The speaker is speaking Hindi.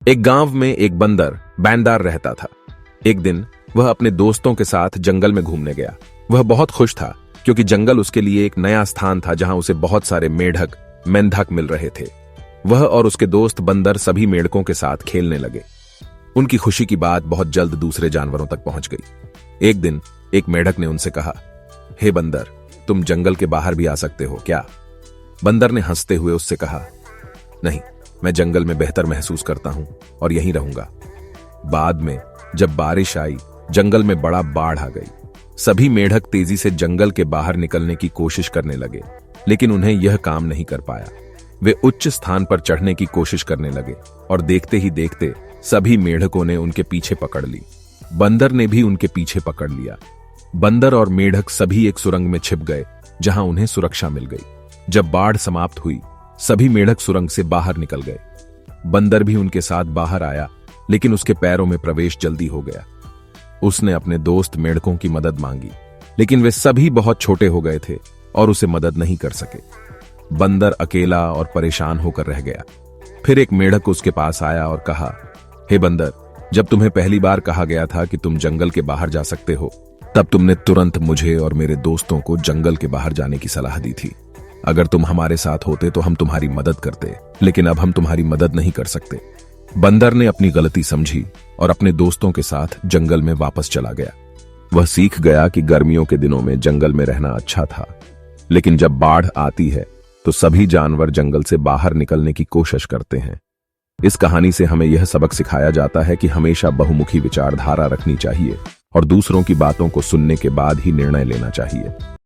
एक गांव में एक बंदर बैंदार रहता था। एक दिन वह अपने दोस्तों के साथ जंगल में घूमने गया। वह बहुत खुश था क्योंकि जंगल उसके लिए एक नया स्थान था जहां उसे बहुत सारे मेढक मेंढक मिल रहे थे। वह और उसके दोस्त बंदर सभी मेढकों के साथ खेलने लगे। उनकी खुशी की बात बहुत जल्द दूसरे जानवरों तक पहुंच गई। एक दिन एक मेढक ने उनसे कहा, हे बंदर, तुम जंगल के बाहर भी आ सकते हो क्या? बंदर ने हंसते हुए उससे कहा, नहीं, मैं जंगल में बेहतर महसूस करता हूं और यहीं रहूंगा। बाद में जब बारिश आई, जंगल में बड़ा बाढ़ आ गई। सभी मेढक तेजी से जंगल के बाहर निकलने की कोशिश करने लगे, लेकिन उन्हें यह काम नहीं कर पाया। वे उच्च स्थान पर चढ़ने की कोशिश करने लगे और देखते ही देखते सभी मेढकों ने उनके पीछे पकड़ ली। बंदर ने भी उनके पीछे पकड़ लिया। बंदर और मेढक सभी एक सुरंग में छिप गए जहां उन्हें सुरक्षा मिल गई। जब बाढ़ समाप्त हुई, सभी मेढक सुरंग से बाहर निकल गए। बंदर भी उनके साथ बाहर आया, लेकिन उसके पैरों में प्रवेश जल्दी हो गया। उसने अपने दोस्त मेढकों की मदद मांगी, लेकिन वे सभी बहुत छोटे हो गए थे और उसे मदद नहीं कर सके। बंदर अकेला और परेशान होकर रह गया। फिर एक मेढक उसके पास आया और कहा, हे बंदर, जब तुम्हें पहली बार कहा गया था कि तुम जंगल के बाहर जा सकते हो, तब तुमने तुरंत मुझे और मेरे दोस्तों को जंगल के बाहर जाने की सलाह दी थी। अगर तुम हमारे साथ होते तो हम तुम्हारी मदद करते, लेकिन अब हम तुम्हारी मदद नहीं कर सकते। बंदर ने अपनी गलती समझी और अपने दोस्तों के साथ जंगल में वापस चला गया। वह सीख गया कि गर्मियों के दिनों में जंगल में रहना अच्छा था, लेकिन जब बाढ़ आती है तो सभी जानवर जंगल से बाहर निकलने की कोशिश करते हैं। इस कहानी से हमें यह सबक सिखाया जाता है कि हमेशा बहुमुखी विचारधारा रखनी चाहिए और दूसरों की बातों को सुनने के बाद ही निर्णय लेना चाहिए।